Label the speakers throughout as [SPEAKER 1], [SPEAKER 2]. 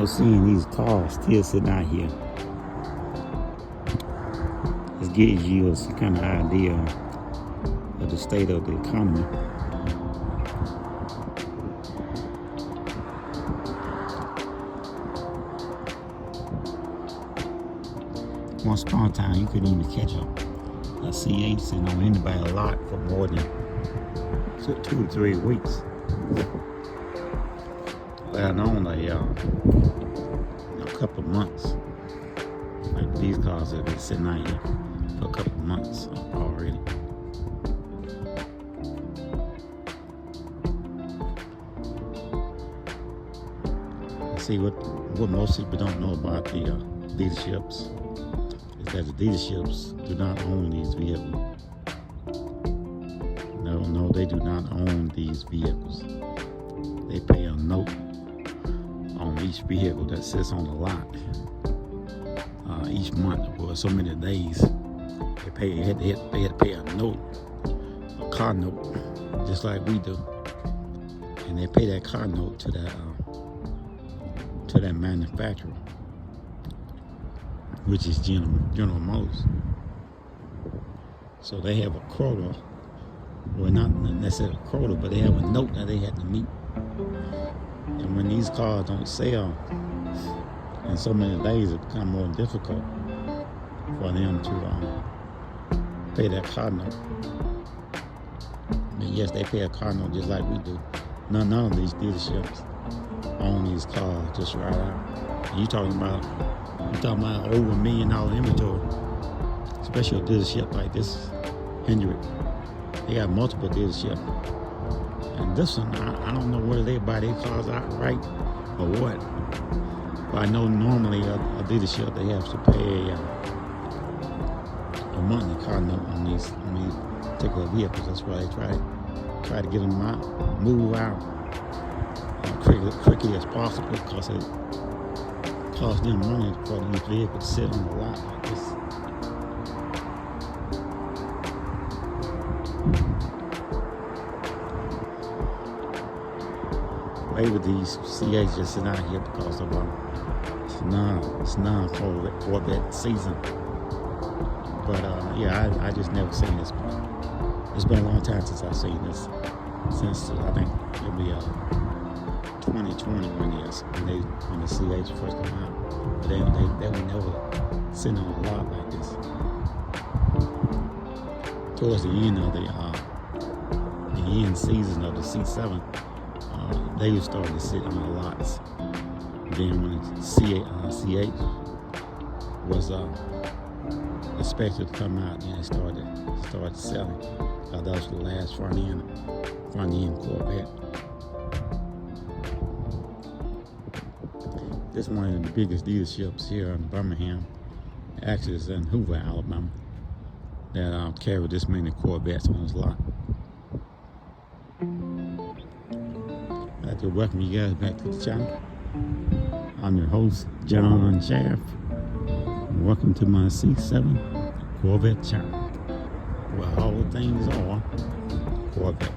[SPEAKER 1] Seeing these cars still sitting out here, it gives you a kind of idea of the state of the economy. Once upon a time, you couldn't even catch a C8 sitting on anybody's lot for more than 2 to 3 weeks. Well, known a couple of months. Like these cars have been sitting out here for a couple of months already. See, what most people don't know about the dealerships is that the dealerships do not own these vehicles. No, they do not own these vehicles. They pay a note on each vehicle that sits on the lot each month for so many days. They had to pay a note, a car note, just like we do, and they pay that car note to that manufacturer, which is General Motors. So they have a quota, well, not necessarily a quota, but they have a note that they had to meet. And when these cars don't sell in so many days, it becomes more difficult for them to pay that car note. And yes, they pay a car note just like we do. None of these dealerships own these cars just right out. And you're talking about over $1 million inventory, especially a dealership like this, Hendrick. They got multiple dealerships. And this one, I don't know whether they buy their cars outright or what. But I know normally a dealership, they have to pay a monthly car note on these particular vehicles. That's why they try to get them out, move out quickly as possible, because it costs them money for these vehicles to sit on the lot like this. favor these C8s just sitting out here because of it's non-Corvette season. But yeah, I just never seen this before. It's been a long time since I've seen this. Since I think it'll be 2020 when the C8s first come out. But they were never sitting on a lot like this. Towards the end of the end season of the C7, they were starting to sit on the lots. Then when the C8 was expected to come out, then it started selling. That was the last front end Corvette. This is one of the biggest dealerships here in Birmingham. Actually, it's in Hoover, Alabama, that carry this many Corvettes on its lot. I'd like to welcome you guys back to the channel. I'm your host, John Shaft. Welcome to my C7 Corvette Channel, where all things are Corvette.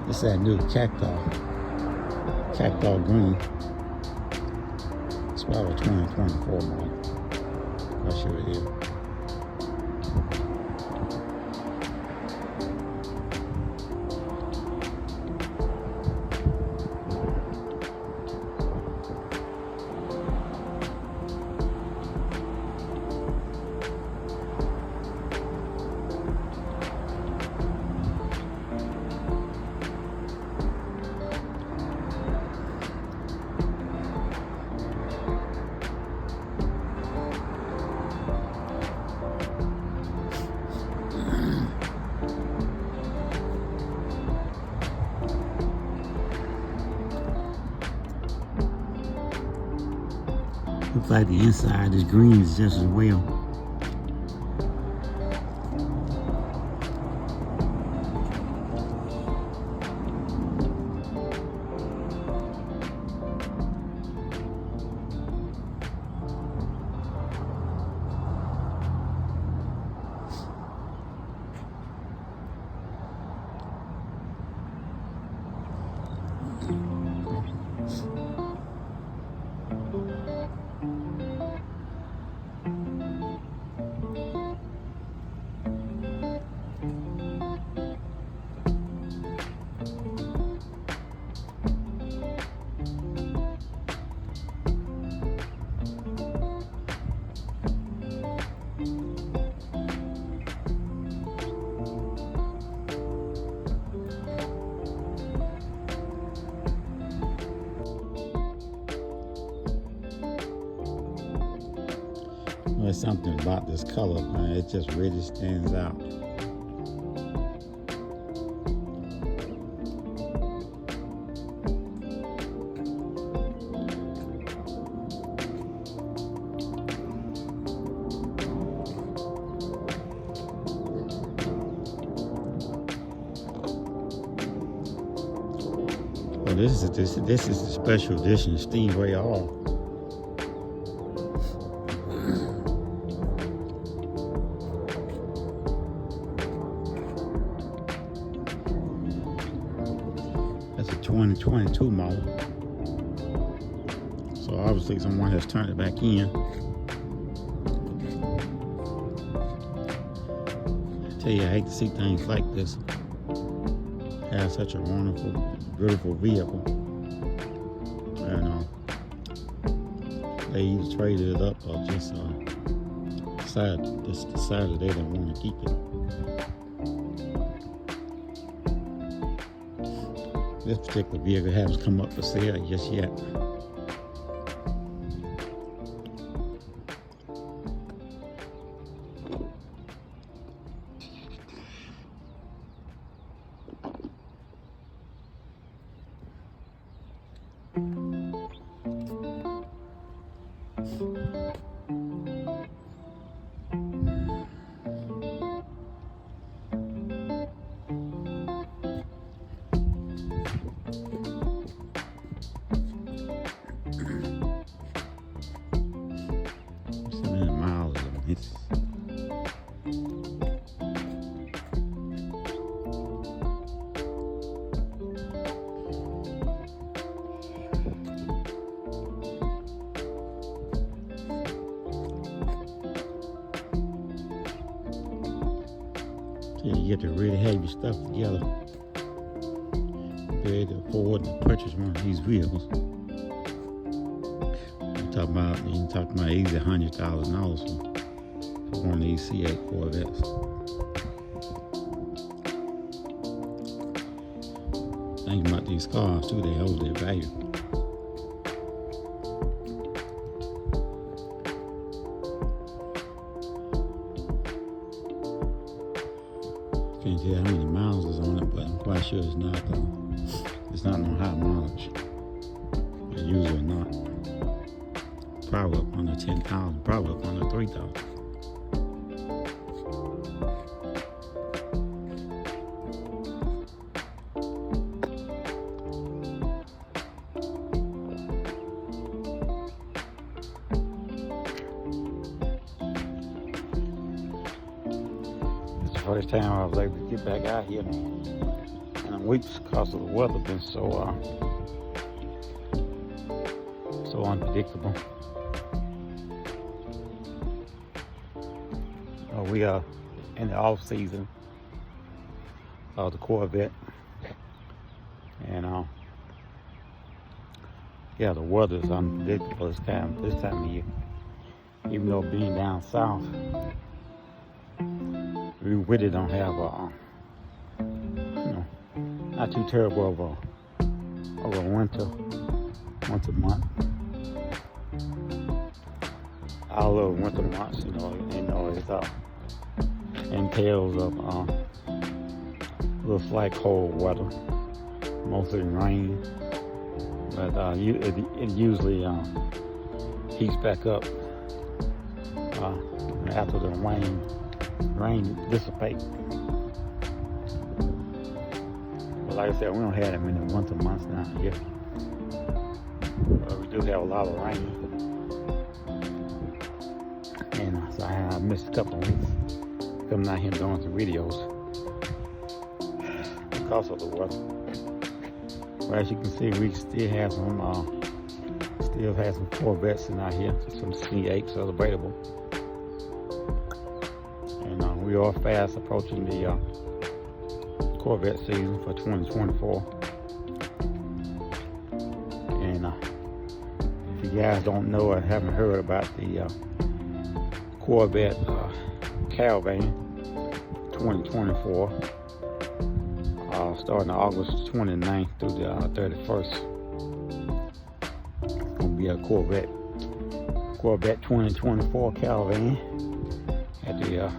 [SPEAKER 1] It's that new cacti green. It's probably 2024 model. I'm sure it is. Looks like the inside is green just as well. There's something about this color, man. It just really stands out. Well, this is a special edition Stingray all. That's a 2022 model. So obviously someone has turned it back in. I tell you, I hate to see things like this. Have such a wonderful, beautiful vehicle. And they either traded it up or just decided they didn't want to keep it. This particular vehicle hasn't come up for sale just yet. Yeah, you get to really have your stuff together. Be able to afford and purchase one of these vehicles. You talk about easy $100,000 for one of these C8 Corvettes. Thinking about these cars too, they hold their value. Can't tell how many miles is on it, but I'm quite sure it's not no high mileage. It's usually not. Probably up under 10,000, probably up under 3,000. First time I was able to get back out here in a week because of the weather been so unpredictable. We are in the off season of the Corvette, and yeah, the weather is unpredictable this time of year. Even though being down south, we really don't have not too terrible of a winter month. I love winter months, it's entails of little slight cold weather, mostly rain, but it usually heats back up after the rain dissipates. But like I said, we don't have them in the winter months down here. But we do have a lot of rain. And so I missed a couple of weeks coming out here doing some videos because of the weather. But as you can see, we still have some Corvettes in out here, some C8s are available. We are fast approaching the Corvette season for 2024. And if you guys don't know or haven't heard about the Corvette Caravan 2024, starting August 29th through the 31st, it's going to be a Corvette 2024 Caravan at the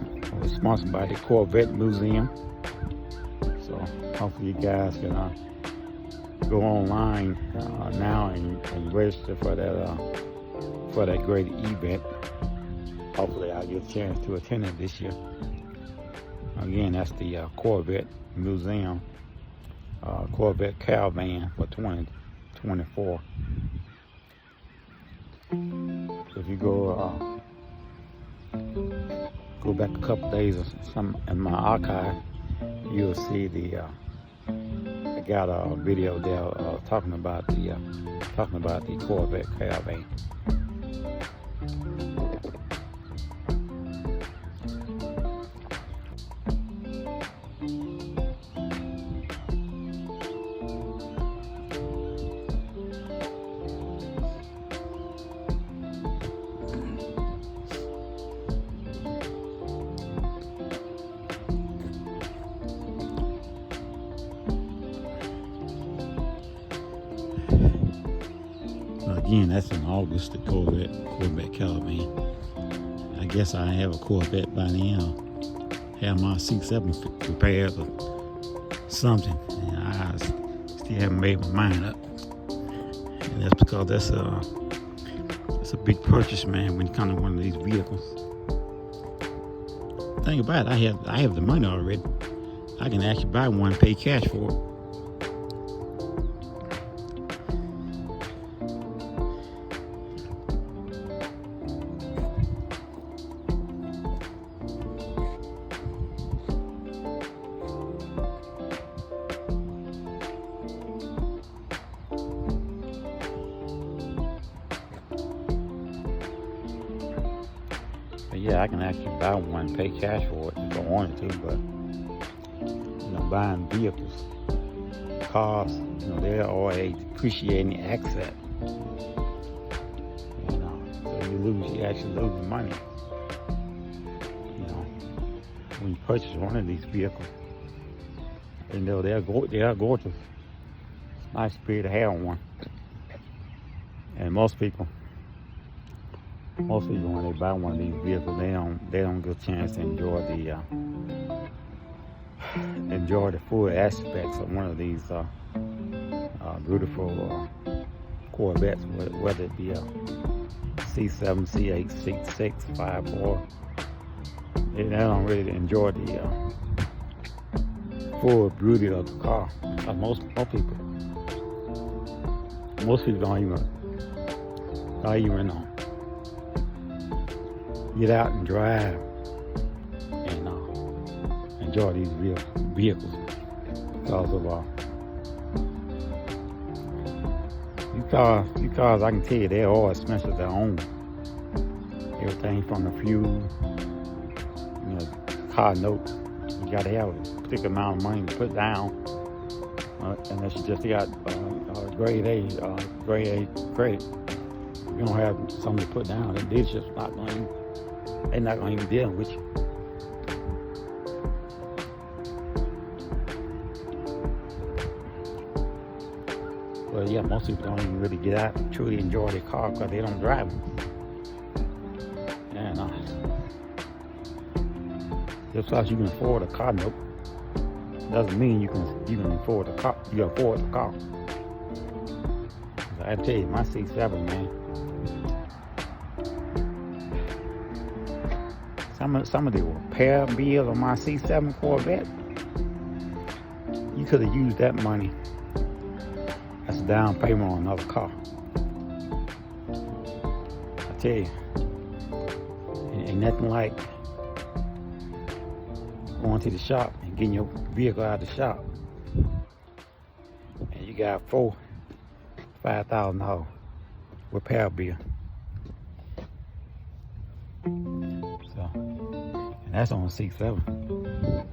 [SPEAKER 1] sponsored by the Corvette Museum. So hopefully you guys can go online now and register for that great event. Hopefully I'll get a chance to attend it this year. Again, that's the Corvette Museum Corvette Caravan for 2024. So if you go back a couple days or some in my archive, you'll see I got a video there talking about the Corvette Caravan. Again, that's in August, the Corvette Caravan. I guess I have a Corvette by now. Have my C7 prepared or something. And I still haven't made my mind up. And that's because that's a big purchase, man, when you come to one of these vehicles. Think about it, I have the money already. I can actually buy one and pay cash for it. Yeah, I can actually buy one, pay cash for it if I wanted to, but buying vehicles, cars. You know, they are a depreciating asset. You know, so you actually lose money. You know, when you purchase one of these vehicles, you know they are gorgeous. It's nice for you to have one. And most people when they buy one of these vehicles, they don't get a chance to enjoy the full aspects of one of these beautiful Corvettes, whether it be a C7, C8, C6, 5.4. They don't really enjoy the full beauty of the car. Most people don't even get out and drive and enjoy these vehicles because of these cars. I can tell you they're all expensive to own. Everything from the fuel, you know, car note. You got to have a particular amount of money to put down, unless you just got grade A credit. If you don't have something to put down, they're just not going to even deal with you. But yeah, most people don't even really get out and truly enjoy their car because they don't drive them. And just because you can afford a car note doesn't mean you can afford the car. You afford the car. I tell you, my C7, man. Some of the repair bills on my C7 Corvette, you could have used that money as a down payment on another car. I tell you, ain't nothing like going to the shop and getting your vehicle out of the shop, and you got $5,000 repair bill. So, and that's on a C7.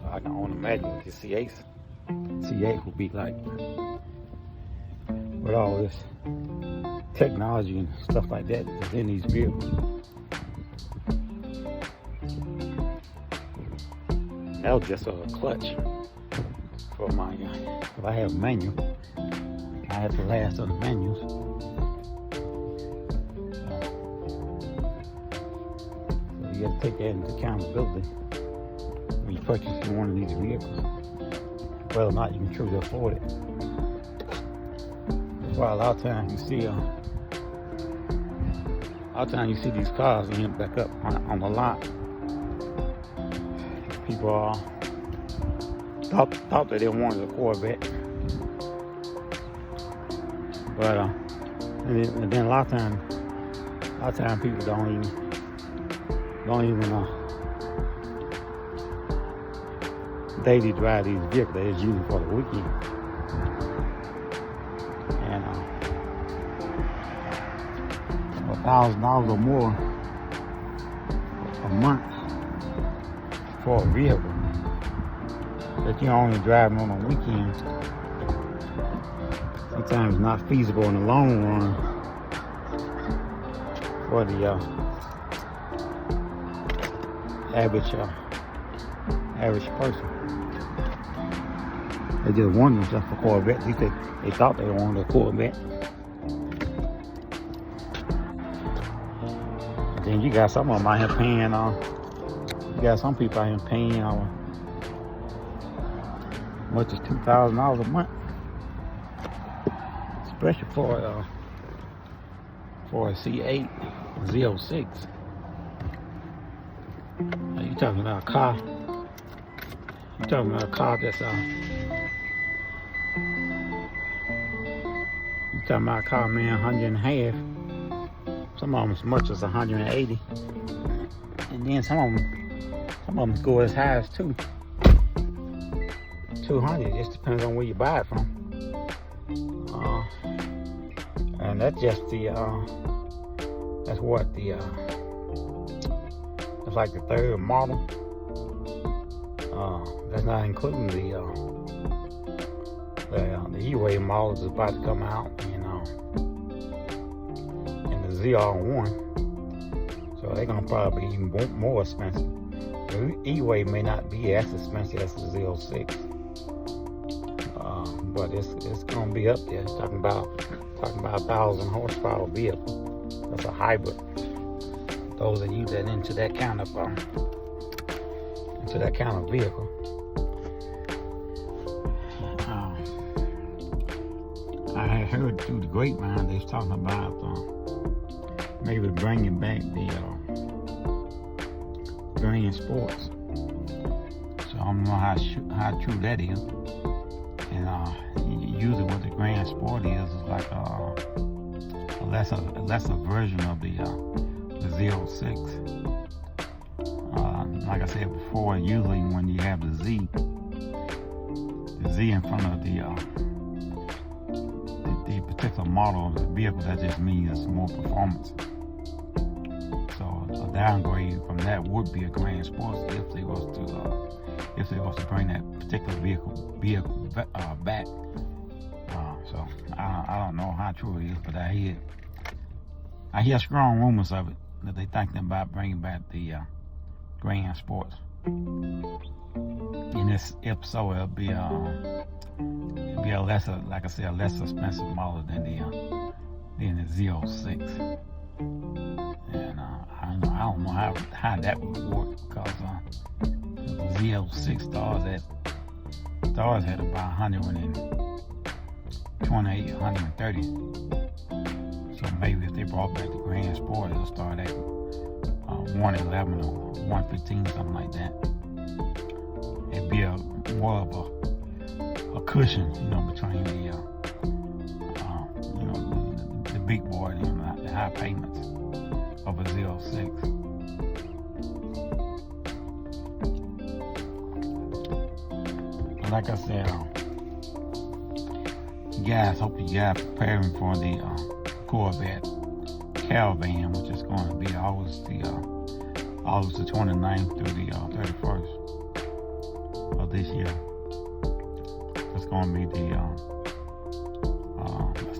[SPEAKER 1] I can only imagine what the C8 would be like with all this technology and stuff like that that's in these vehicles. That was just a clutch for my, if I have a manual, I have the last of the manuals. So you got to take that into accountability when you purchase one of these vehicles, whether or not you can truly afford it. That's why a lot of times you see these cars end back up on the lot. People thought that they wanted a Corvette, but and then a lot of times people don't even daily drive these vehicles. They just use them for the weekend, and $1,000 or more a month for a vehicle that you're only driving on a weekend, sometimes not feasible in the long run for the average person. They just wanted themselves a Corvette. They thought they wanted a Corvette. And then you got some of them out here paying you got some people out here paying as much as $2,000 a month, especially for a C8 Z06. Now you talking about a car? You talking about a car that's you talking about a car, man, 100.5. Some of them as much as 180, and then some of them go as high as 200. It just depends on where you buy it from. And that's just that's like the third model. That's not including E-Way models is about to come out, and the ZR1. So they're gonna probably be even more expensive. The E-Way may not be as expensive as the Z06, but it's gonna be up there. It's talking about 1,000 horsepower vehicle. That's a hybrid. Those of you that into that kind of vehicle. I had heard through the grapevine they was talking about maybe bringing back the Grand Sports. So I don't know how true that is. And usually what the Grand Sport is like a lesser version of the Z06. Like I said before, usually when you have the Z in front of the particular model of the vehicle, that just means it's more performance. So a downgrade from that would be a Grand Sports if they was to bring that particular vehicle back. So I don't know how true it is, but I hear strong rumors of it that they thinking about bringing back the Grand Sports. And if so, it'll be a lesser, like I said, a less expensive model than the Z06. And I don't know how that would work, because the Z06 stars at about 128, 130. So maybe if they brought back the Grand Sport, it'll start at 111 or 115, something like that. It'd be more of a cushion, between the big boy and the high payments of a Z06. Like I said, hope you guys preparing for the Corvette Caravan, which is going to be August the 29th through the 31st of this year. It's going to be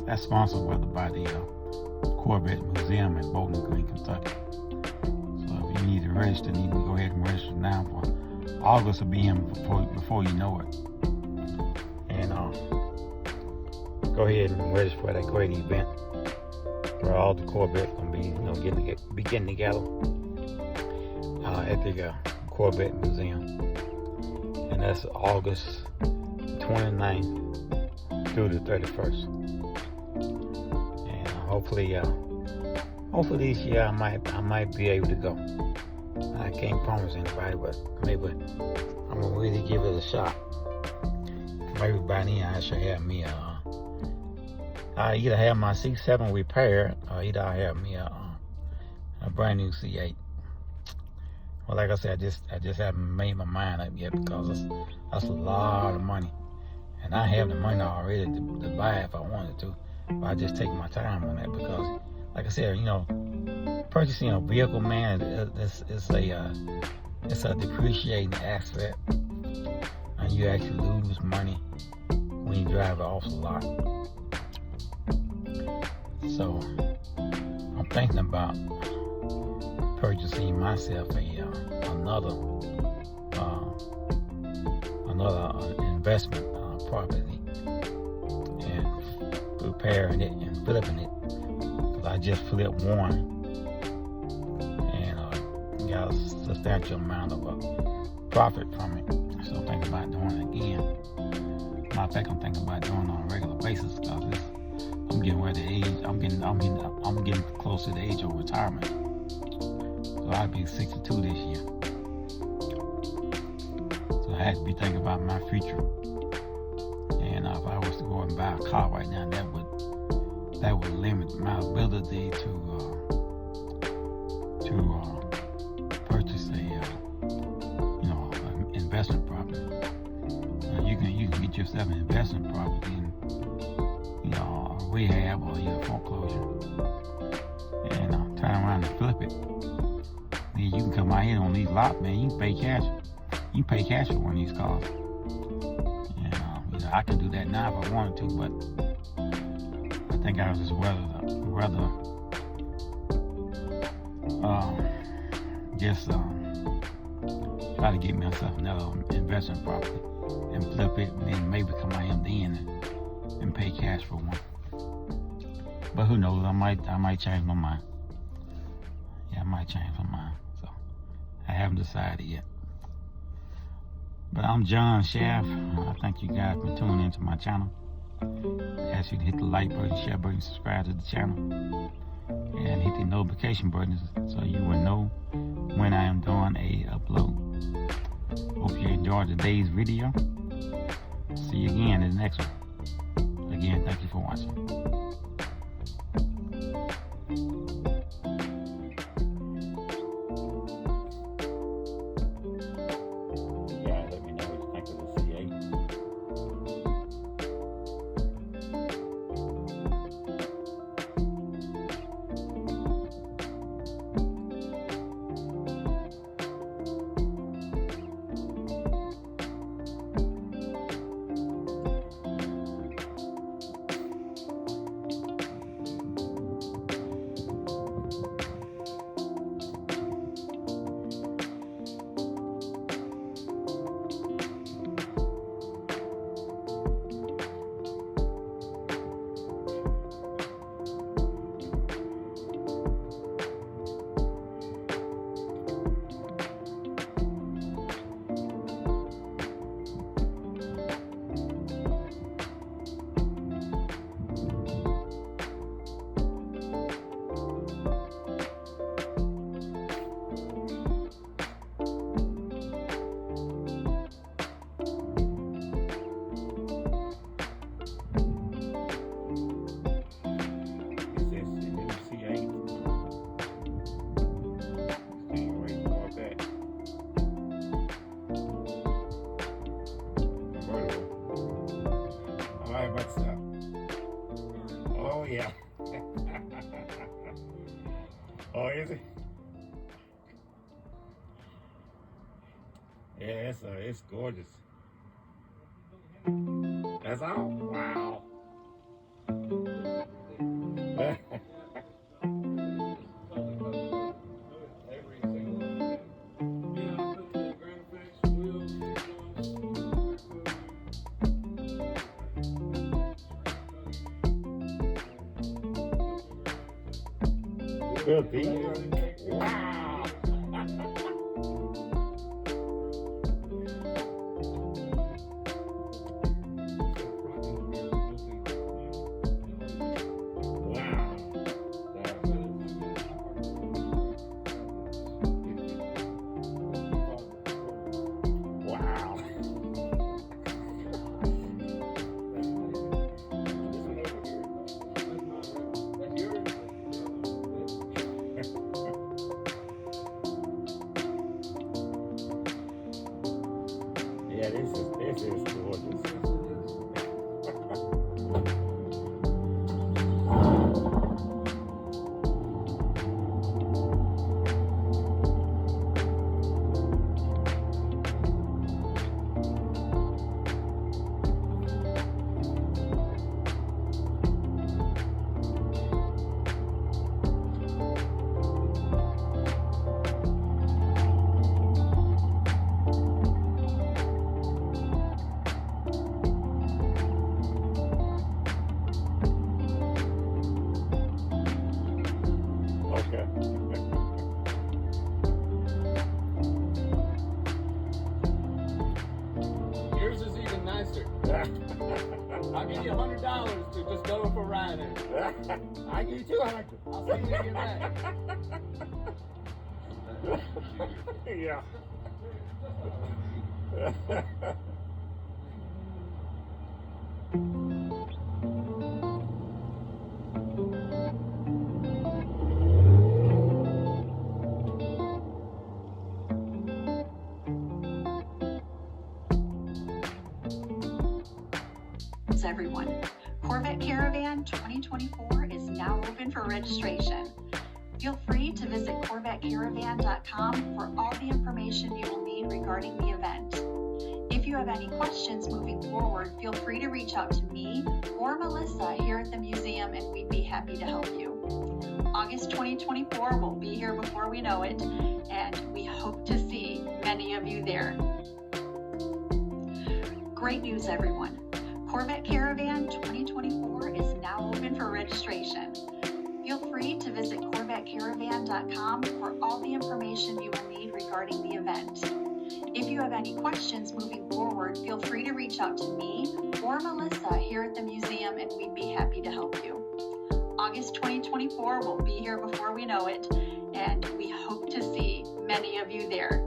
[SPEAKER 1] that's sponsored by the Corvette Museum in Bowling Green, Kentucky. So if you need to register, you need to go ahead and register now. For August will be in before you know it. And go ahead and register for that great event where all the Corvettes gonna be, getting together at the Corvette Museum, and that's August 29th through the 31st. And hopefully this year I might be able to go. I can't promise anybody, but maybe I'm gonna really give it a shot. Maybe by then I should have me I either have my C7 repaired, or either I have me a brand new C8. Well, like I said, I just haven't made my mind up yet, because that's a lot of money, and I have the money already to buy it if I wanted to. But I just take my time on that, because, like I said, purchasing a vehicle, man, it's a depreciating asset, and you actually lose money when you drive it off the lot. So I'm thinking about purchasing myself another investment property, and repairing it and flipping it, because I just flipped one and got a substantial amount of profit from it. So I'm thinking about doing it again. Matter of fact, I'm thinking about doing it on a regular basis, because I'm getting close to the age of retirement. So I'll be 62 this year. So I had to be thinking about my future. And if I was to go and buy a car right now, that would limit my ability to purchase an investment property. You can get yourself an investment property and rehab or your foreclosure, and turn around and flip it. Then you can come out here on these lots, man. You can pay cash. You can pay cash for one of these cars. And I can do that now if I wanted to, but I think I was just rather try to get myself another investment property and flip it, and then maybe come out here then and pay cash for one. But who knows? I might change my mind. Yeah, I might change my mind. So I haven't decided yet. But I'm John Shaft. I thank you guys for tuning into my channel. I ask you to hit the like button, share button, subscribe to the channel, and hit the notification button so you will know when I am doing a upload. Hope you enjoyed today's video. See you again in the next one. Again, thank you for watching. Oh yeah. Oh, is it? Yeah, it's gorgeous. That's all. Wow. Good deal. Wow. Yeah, this is gorgeous.
[SPEAKER 2] Yours is even nicer. I'll give you $100 to just go for a ride in it.
[SPEAKER 1] I give you 200.
[SPEAKER 2] I'll see you get back.
[SPEAKER 1] Yeah.
[SPEAKER 3] Everyone, Corvette Caravan 2024 is now open for registration. Feel free to visit corvettecaravan.com for all the information you will need regarding the event. If you you have any questions moving forward, feel free to reach out to me or Melissa here at the museum, and we'd be happy to help you. August 2024 will be here before we know it, and we hope to see many of you there. Great news, everyone. Corvette Caravan 2024 is now open for registration. Feel free to visit corvettecaravan.com for all the information you will need regarding the event. If you have any questions moving forward, feel free to reach out to me or Melissa here at the museum, and we'd be happy to help you. August 2024 will be here before we know it, and we hope to see many of you there.